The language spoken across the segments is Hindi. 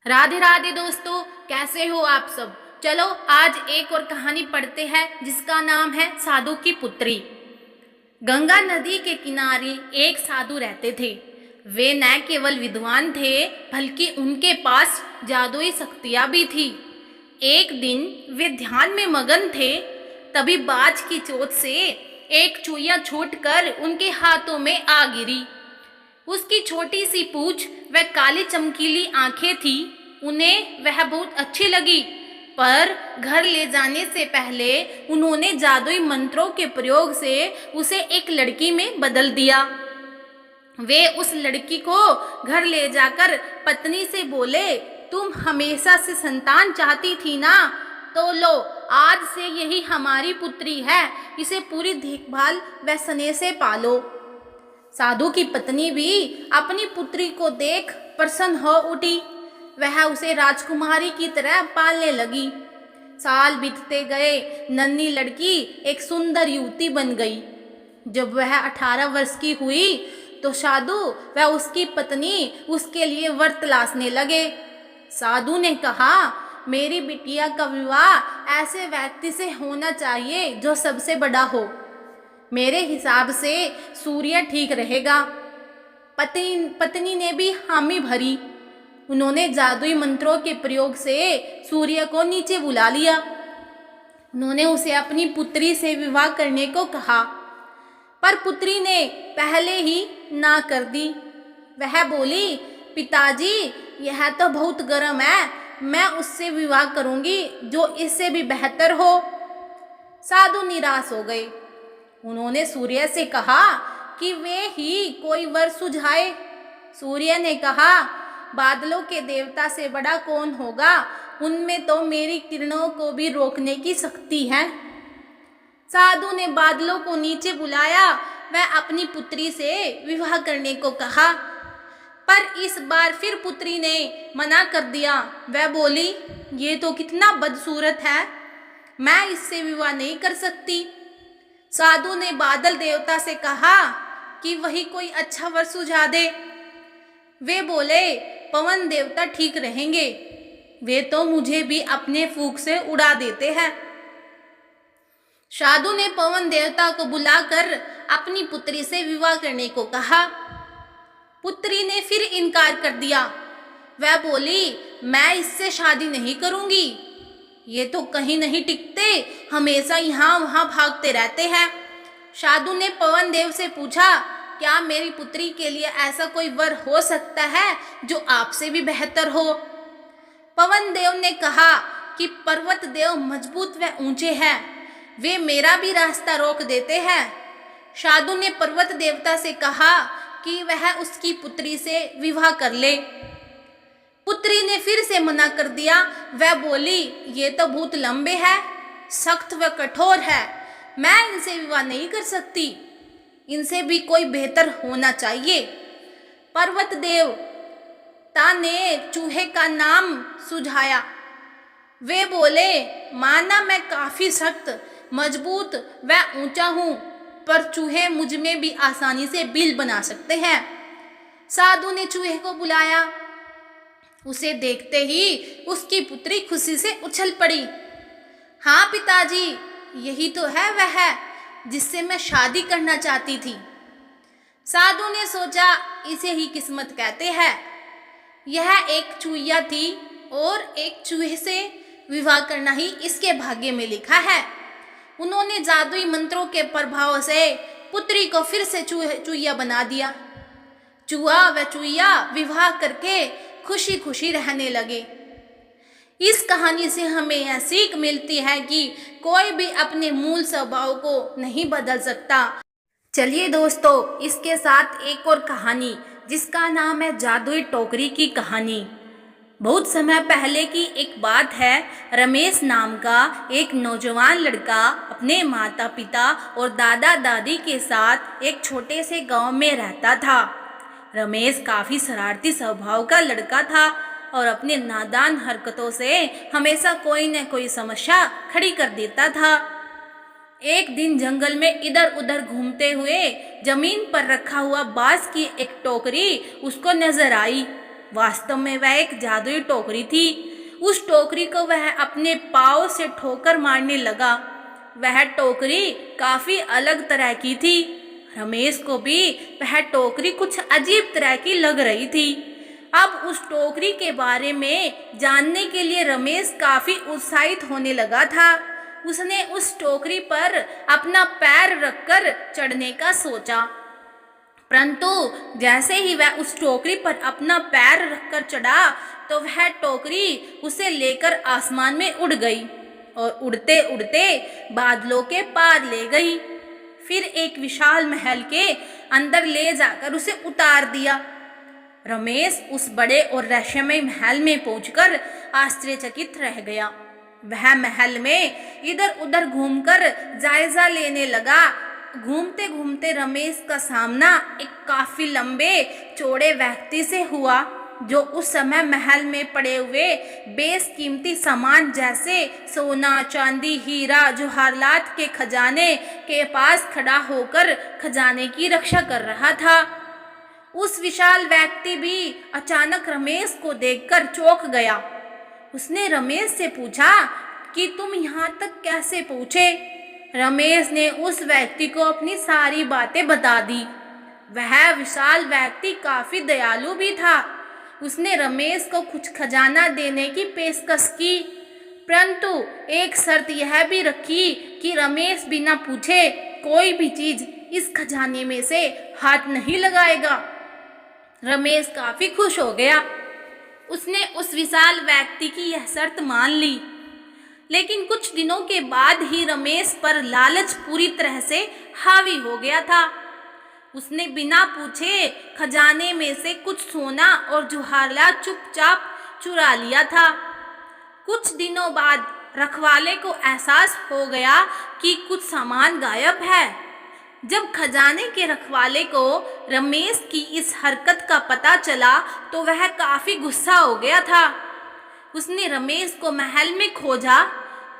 राधे राधे दोस्तों, कैसे हो आप सब। चलो आज एक और कहानी पढ़ते हैं जिसका नाम है साधु की पुत्री। गंगा नदी के किनारे एक साधु रहते थे। वे न केवल विद्वान थे बल्कि उनके पास जादुई शक्तियां भी थी। एक दिन वे ध्यान में मगन थे, तभी बाज की चोट से एक चूहिया छूटकर उनके हाथों में आ गिरी। उसकी छोटी सी पूंछ व काली चमकीली आंखें थी। उन्हें वह बहुत अच्छी लगी, पर घर ले जाने से पहले उन्होंने जादुई मंत्रों के प्रयोग से उसे एक लड़की में बदल दिया। वे उस लड़की को घर ले जाकर पत्नी से बोले, तुम हमेशा से संतान चाहती थी ना, तो लो, आज से यही हमारी पुत्री है। इसे पूरी देखभाल व स्नेह से पालो। साधु की पत्नी भी अपनी पुत्री को देख प्रसन्न हो उठी। वह उसे राजकुमारी की तरह पालने लगी। साल बीतते गए, नन्ही लड़की एक सुंदर युवती बन गई। जब वह 18 वर्ष की हुई तो साधु व उसकी पत्नी उसके लिए वर तलाशने लगे। साधु ने कहा, मेरी बिटिया का विवाह ऐसे व्यक्ति से होना चाहिए जो सबसे बड़ा हो। मेरे हिसाब से सूर्य ठीक रहेगा। पत्नी ने भी हामी भरी। उन्होंने जादुई मंत्रों के प्रयोग से सूर्य को नीचे बुला लिया। उन्होंने उसे अपनी पुत्री से विवाह करने को कहा, पर पुत्री ने पहले ही ना कर दी। वह बोली, पिताजी, यह तो बहुत गर्म है, मैं उससे विवाह करूंगी जो इससे भी बेहतर हो। साधु निराश हो गए। उन्होंने सूर्य से कहा कि वे ही कोई वर सुझाए। सूर्य ने कहा, बादलों के देवता से बड़ा कौन होगा, उनमें तो मेरी किरणों को भी रोकने की शक्ति है। साधु ने बादलों को नीचे बुलाया, वह अपनी पुत्री से विवाह करने को कहा, पर इस बार फिर पुत्री ने मना कर दिया। वह बोली, ये तो कितना बदसूरत है, मैं इससे विवाह नहीं कर सकती। साधु ने बादल देवता से कहा कि वही कोई अच्छा वर सुझा दे। वे बोले, पवन देवता ठीक रहेंगे, वे तो मुझे भी अपने फूंक से उड़ा देते हैं। साधु ने पवन देवता को बुलाकर अपनी पुत्री से विवाह करने को कहा। पुत्री ने फिर इनकार कर दिया। वह बोली, मैं इससे शादी नहीं करूंगी, ये तो कहीं नहीं टिकते, हमेशा यहाँ वहाँ भागते रहते हैं। साधु ने पवन देव से पूछा, क्या मेरी पुत्री के लिए ऐसा कोई वर हो सकता है जो आपसे भी बेहतर हो। पवन देव ने कहा कि पर्वत देव मजबूत व ऊंचे हैं, वे मेरा भी रास्ता रोक देते हैं। साधु ने पर्वत देवता से कहा कि वह उसकी पुत्री से विवाह कर ले। पुत्री ने फिर से मना कर दिया। वह बोली, ये तो बहुत लंबे है, सख्त व कठोर है, मैं इनसे विवाह नहीं कर सकती, इनसे भी कोई बेहतर होना चाहिए। पर्वत देवता ने चूहे का नाम सुझाया। वे बोले, माना मैं काफी सख्त, मजबूत व ऊंचा हूँ, पर चूहे मुझ में भी आसानी से बिल बना सकते हैं। साधु ने चूहे को बुलाया। उसे देखते ही उसकी पुत्री खुशी से उछल पड़ी। हाँ पिताजी, यही तो है वह जिससे मैं शादी करना चाहती थी। साधु ने सोचा, इसे ही किस्मत कहते हैं। यह एक चूहिया थी और एक चूहे से विवाह करना ही इसके भाग्य में लिखा है। उन्होंने जादुई मंत्रों के प्रभाव से पुत्री को फिर से चूहिया बना दिया। चूहा व चूहिया विवाह करके खुशी खुशी रहने लगे। इस कहानी से हमें यह सीख मिलती है कि कोई भी अपने मूल स्वभाव को नहीं बदल सकता। चलिए दोस्तों, इसके साथ एक और कहानी जिसका नाम है जादुई टोकरी की कहानी। बहुत समय पहले की एक बात है। रमेश नाम का एक नौजवान लड़का अपने माता पिता और दादा दादी के साथ एक छोटे से गांव में रहता था। रमेश काफ़ी शरारती स्वभाव का लड़का था और अपने नादान हरकतों से हमेशा कोई न कोई समस्या खड़ी कर देता था। एक दिन जंगल में इधर उधर घूमते हुए जमीन पर रखा हुआ बांस की एक टोकरी उसको नजर आई। वास्तव में वह एक जादुई टोकरी थी। उस टोकरी को वह अपने पाँव से ठोकर मारने लगा। वह टोकरी काफी अलग तरह की थी। रमेश को भी वह टोकरी कुछ अजीब तरह की लग रही थी। अब उस टोकरी के बारे में जानने के लिए रमेश काफी उत्साहित होने लगा था। उसने उस टोकरी पर अपना पैर रखकर चढ़ने का सोचा, परंतु जैसे ही वह उस टोकरी पर अपना पैर रखकर चढ़ा तो वह टोकरी उसे लेकर आसमान में उड़ गई और उड़ते उड़ते बादलों के पार ले गई। फिर एक विशाल महल के अंदर ले जाकर उसे उतार दिया। रमेश उस बड़े और रहस्यमय महल में पहुंचकर आश्चर्यचकित रह गया। वह महल में इधर उधर घूमकर जायजा लेने लगा। घूमते घूमते रमेश का सामना एक काफी लंबे चौड़े व्यक्ति से हुआ, जो उस समय महल में पड़े हुए बेशकीमती सामान जैसे सोना, चांदी, हीरा, जवाहरात के खजाने के पास खड़ा होकर खजाने की रक्षा कर रहा था। उस विशाल व्यक्ति भी अचानक रमेश को देखकर चौंक गया। उसने रमेश से पूछा कि तुम यहाँ तक कैसे पहुँचे? रमेश ने उस व्यक्ति को अपनी सारी बातें बता दी। वह विशाल व्यक्ति काफी दयालु भी था। उसने रमेश को कुछ खजाना देने की पेशकश की, परंतु एक शर्त यह भी रखी कि रमेश बिना पूछे कोई भी चीज इस खजाने में से हाथ नहीं लगाएगा। रमेश काफी खुश हो गया। उसने उस विशाल व्यक्ति की यह शर्त मान ली। लेकिन कुछ दिनों के बाद ही रमेश पर लालच पूरी तरह से हावी हो गया था। उसने बिना पूछे खजाने में से कुछ सोना और जवाहरात चुपचाप चुरा लिया था। कुछ दिनों बाद रखवाले को एहसास हो गया कि कुछ सामान गायब है। जब खजाने के रखवाले को रमेश की इस हरकत का पता चला तो वह काफी गुस्सा हो गया था। उसने रमेश को महल में खोजा।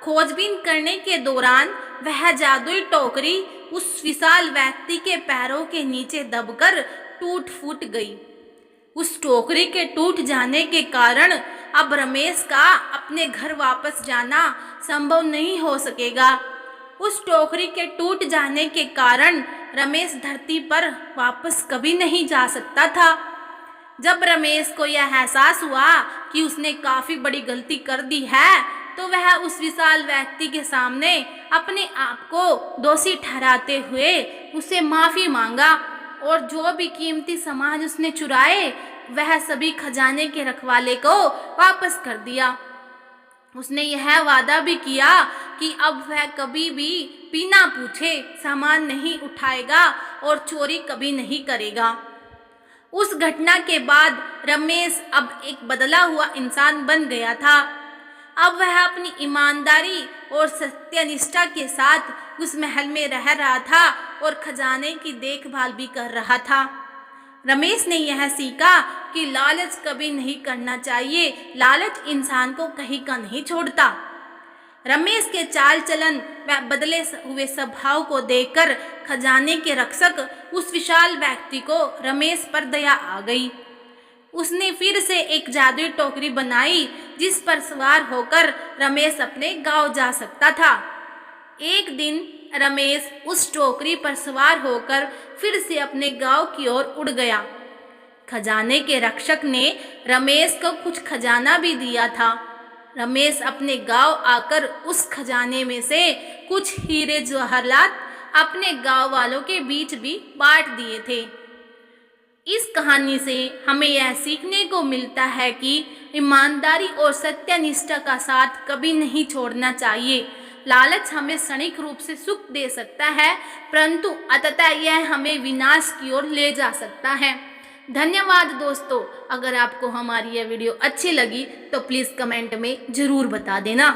खोजबीन करने के दौरान वह जादुई टोकरी उस विशाल व्यक्ति के पैरों के नीचे दबकर टूट फूट गई। उस टोकरी के टूट जाने के कारण अब रमेश का अपने घर वापस जाना संभव नहीं हो सकेगा। उस टोकरी के टूट जाने के कारण रमेश धरती पर वापस कभी नहीं जा सकता था। जब रमेश को यह एहसास हुआ कि उसने काफी बड़ी गलती कर दी है, तो वह उस विशाल व्यक्ति के सामने अपने आप को दोषी ठहराते हुए उसे माफी मांगा और जो भी कीमती सामान उसने चुराए वह सभी खजाने के रखवाले को वापस कर दिया। उसने यह वादा भी किया कि अब वह कभी भी बिना पूछे सामान नहीं उठाएगा और चोरी कभी नहीं करेगा। उस घटना के बाद रमेश अब एक बदला हुआ इंसान बन गया था। अब वह अपनी ईमानदारी और सत्यनिष्ठा के साथ उस महल में रह रहा था और खजाने की देखभाल भी कर रहा था। रमेश ने यह सीखा कि लालच कभी नहीं करना चाहिए। लालच इंसान को कहीं का नहीं छोड़ता। रमेश के चाल चलन व बदले हुए स्वभाव को देखकर खजाने के रक्षक उस विशाल व्यक्ति को रमेश पर दया आ गई। उसने फिर से एक जादुई टोकरी बनाई जिस पर सवार होकर रमेश अपने गांव जा सकता था। एक दिन रमेश उस टोकरी पर सवार होकर फिर से अपने गांव की ओर उड़ गया। खजाने के रक्षक ने रमेश को कुछ खजाना भी दिया था। रमेश अपने गांव आकर उस खजाने में से कुछ हीरे जवाहरात अपने गांव वालों के बीच भी बांट दिए थे। इस कहानी से हमें यह सीखने को मिलता है कि ईमानदारी और सत्यनिष्ठा का साथ कभी नहीं छोड़ना चाहिए। लालच हमें क्षणिक रूप से सुख दे सकता है, परंतु अंततः यह हमें विनाश की ओर ले जा सकता है। धन्यवाद दोस्तों। अगर आपको हमारी यह वीडियो अच्छी लगी तो प्लीज़ कमेंट में ज़रूर बता देना।